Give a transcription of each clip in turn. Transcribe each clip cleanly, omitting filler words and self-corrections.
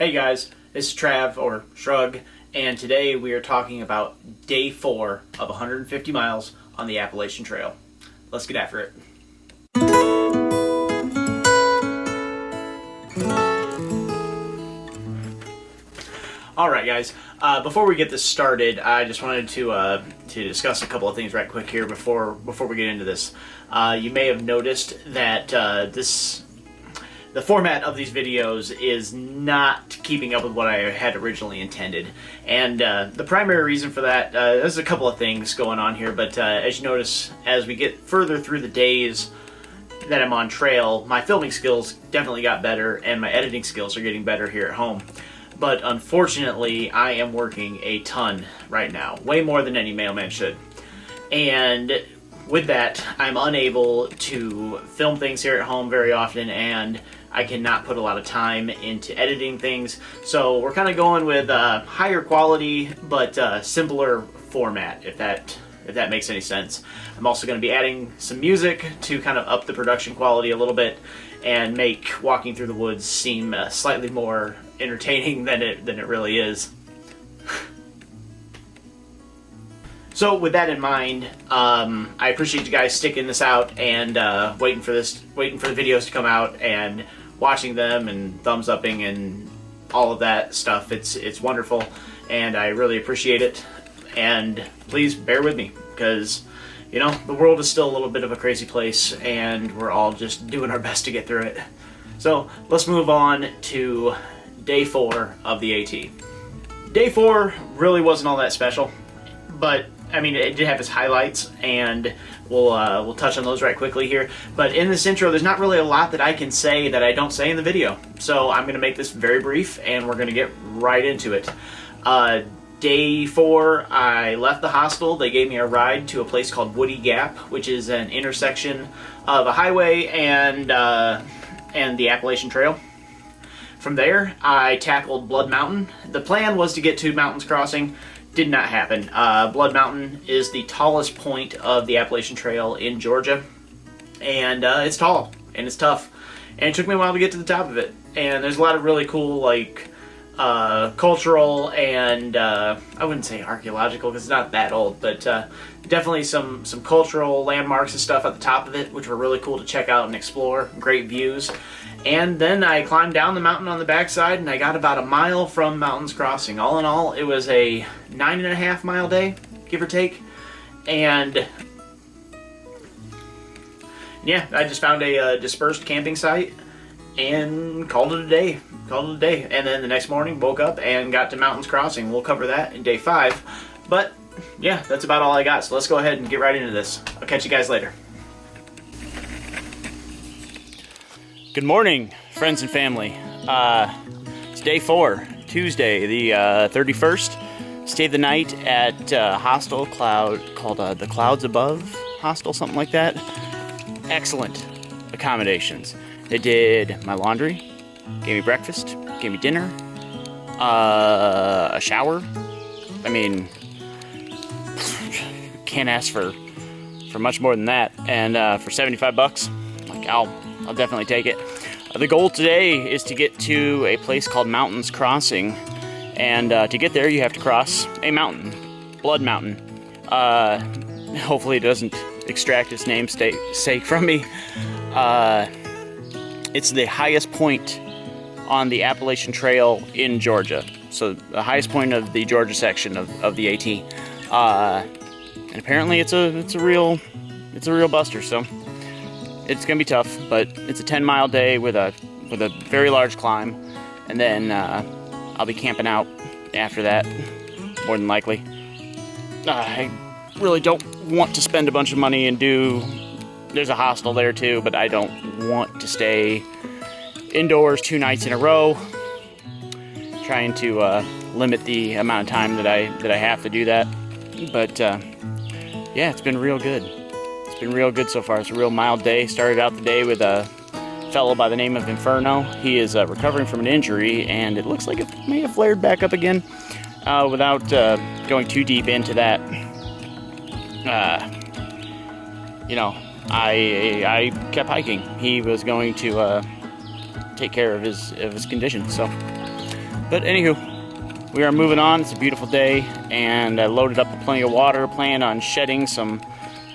Hey guys, this is Trav, or Shrug, and today we are talking about day 4 of 150 miles on the Appalachian Trail. Let's get after it. Alright guys, before we get this started, I just wanted to discuss a couple of things right quick here before we get into this. You may have noticed that the format of these videos is not keeping up with what I had originally intended. And the primary reason for that, there's a couple of things going on here, but as you notice, as we get further through the days that I'm on trail, my filming skills definitely got better, and my editing skills are getting better here at home. But unfortunately, I am working a ton right now, way more than any mailman should. And with that, I'm unable to film things here at home very often, and I cannot put a lot of time into editing things. So we're kind of going with higher quality, but simpler format, if that makes any sense. I'm also going to be adding some music to kind of up the production quality a little bit and make walking through the woods seem slightly more entertaining than it really is. So with that in mind, I appreciate you guys sticking this out and waiting for the videos to come out and watching them and thumbs upping and all of that stuff. It's wonderful, and I really appreciate it. And please bear with me, because you know, the world is still a little bit of a crazy place, and we're all just doing our best to get through it. So let's move on to day 4 of the AT. Day 4 really wasn't all that special, but I mean, it did have its highlights, and we'll touch on those right quickly here. But in this intro, there's not really a lot that I can say that I don't say in the video. So I'm going to make this very brief, and we're going to get right into it. Day 4, I left the hostel. They gave me a ride to a place called Neel Gap, which is an intersection of a highway and the Appalachian Trail. From there, I tackled Blood Mountain. The plan was to get to Mountains Crossing. Did not happen. Blood Mountain is the tallest point of the Appalachian Trail in Georgia, and it's tall and it's tough, and it took me a while to get to the top of it. And there's a lot of really cool, like, cultural and I wouldn't say archaeological because it's not that old, but definitely some cultural landmarks and stuff at the top of it, which were really cool to check out and explore. Great views. And then I climbed down the mountain on the backside, and I got about a mile from Mountains Crossing. All in all, it was a 9.5 mile day, give or take. And yeah, I just found a dispersed camping site and called it a day. And then the next morning, woke up and got to Mountains Crossing. We'll cover that in day 5. But yeah, that's about all I got. So let's go ahead and get right into this. I'll catch you guys later. Good morning, friends and family. It's day 4, Tuesday, the 31st. Stayed the night at a hostel called the Clouds Above Hostel, something like that. Excellent accommodations. They did my laundry, gave me breakfast, gave me dinner, a shower. I mean, can't ask for much more than that. And for $75, like I'll definitely take it. The goal today is to get to a place called Mountains Crossing, and to get there you have to cross a mountain, Blood Mountain. Hopefully it doesn't extract its namesake from me. It's the highest point on the Appalachian Trail in Georgia, so the highest point of the Georgia section of the AT. And apparently it's a real buster. So it's gonna be tough, but it's a 10-mile day with a very large climb, and then I'll be camping out after that, more than likely. I really don't want to spend a bunch of money and there's a hostel there too, but I don't want to stay indoors 2 nights in a row. Trying to limit the amount of time that I have to do that. But yeah, it's been real good. It's been real good so far. It's a real mild day. Started out the day with a fellow by the name of Inferno. He is recovering from an injury, and it looks like it may have flared back up again. Without going too deep into that, you know, I kept hiking. He was going to take care of his condition. So But anywho, we are moving on. It's a beautiful day, and I loaded up with plenty of water, plan on shedding some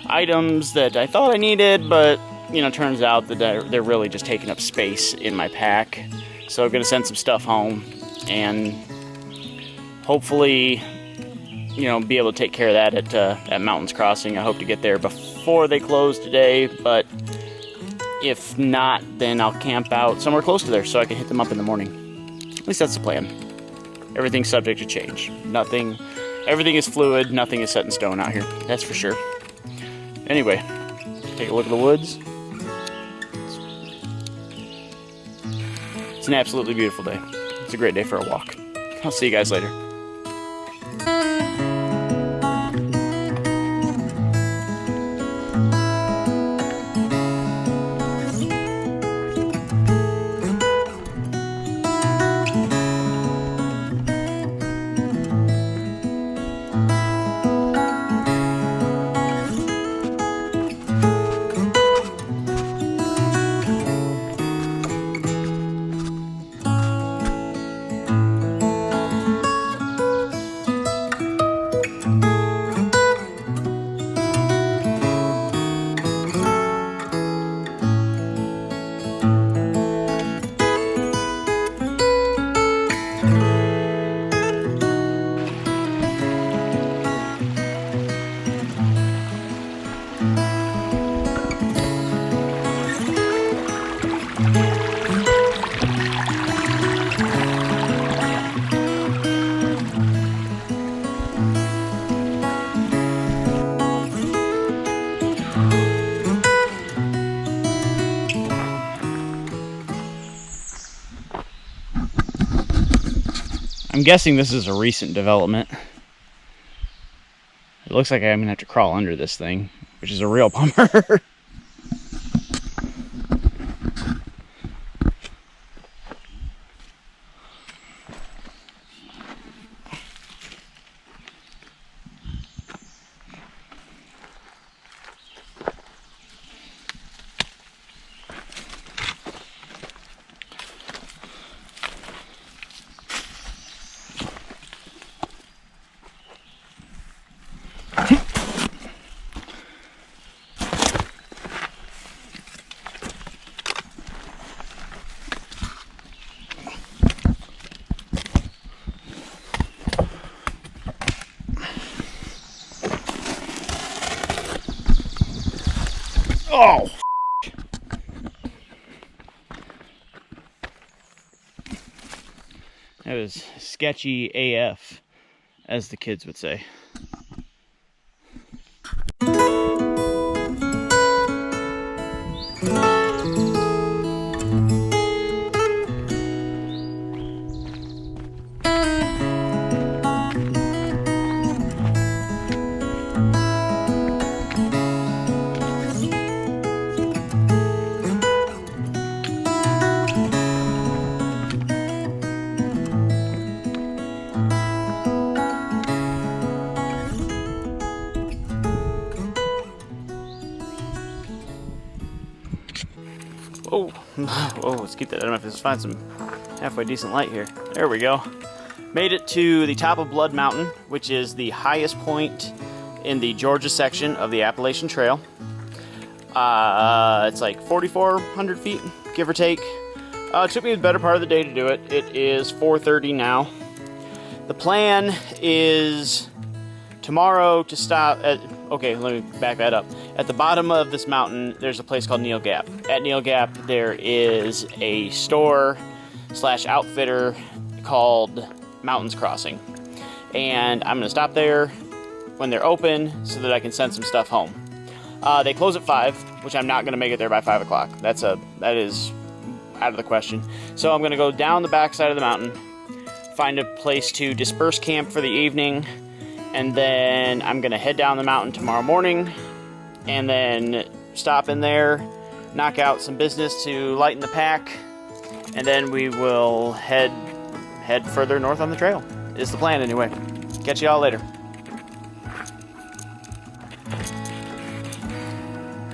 items that I thought I needed, but you know, turns out that they're really just taking up space in my pack. So I'm gonna send some stuff home, and hopefully, you know, be able to take care of that at Mountains Crossing. I hope to get there before they close today, but if not, then I'll camp out somewhere close to there so I can hit them up in the morning. At least that's the plan. Everything's subject to change. Everything is fluid, nothing is set in stone out here. That's for sure. Anyway, take a look at the woods. It's an absolutely beautiful day. It's a great day for a walk. I'll see you guys later. I'm guessing this is a recent development. It looks like I'm gonna have to crawl under this thing, which is a real bummer. Oh! That was sketchy AF, as the kids would say. Oh, let's keep that. I don't know if let's find some halfway decent light here. There we go. Made it to the top of Blood Mountain, which is the highest point in the Georgia section of the Appalachian Trail. It's like 4,400 feet, give or take. It took me the better part of the day to do it. It is 4:30 now. The plan is tomorrow to stop at... Okay, let me back that up. At the bottom of this mountain, there's a place called Neel Gap. At Neel Gap, there is a store/outfitter called Mountains Crossing. And I'm going to stop there when they're open so that I can send some stuff home. They close at 5, which I'm not going to make it there by 5 o'clock. That is out of the question. So I'm going to go down the backside of the mountain, find a place to disperse camp for the evening, and then I'm going to head down the mountain tomorrow morning and then stop in there, knock out some business to lighten the pack, and then we will head further north on the trail. Is the plan anyway. Catch y'all later.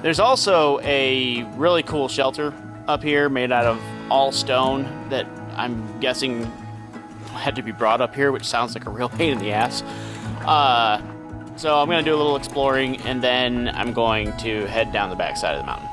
There's also a really cool shelter up here made out of all stone that I'm guessing had to be brought up here, which sounds like a real pain in the ass. So I'm going to do a little exploring, and then I'm going to head down the back side of the mountain.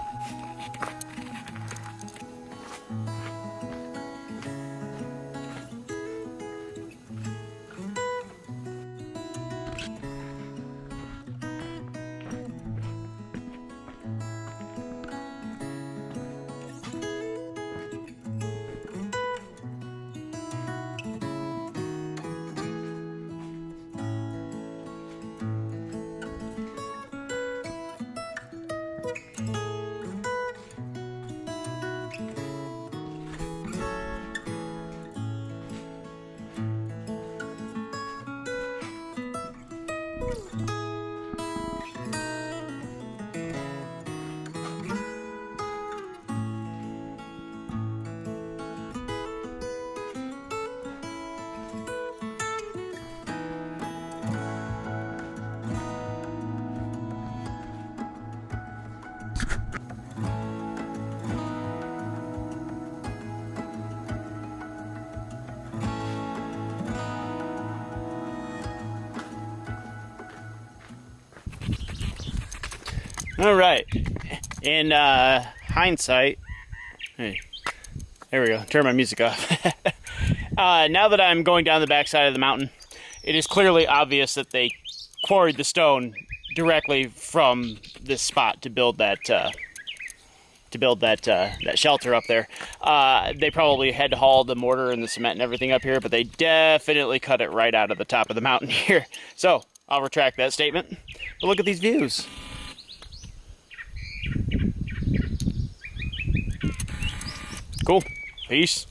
All right. In hindsight, hey, there we go. Turn my music off. Now that I'm going down the backside of the mountain, it is clearly obvious that they quarried the stone directly from this spot to build that that shelter up there. They probably had to haul the mortar and the cement and everything up here, but they definitely cut it right out of the top of the mountain here. So I'll retract that statement. But look at these views. Cool. Peace.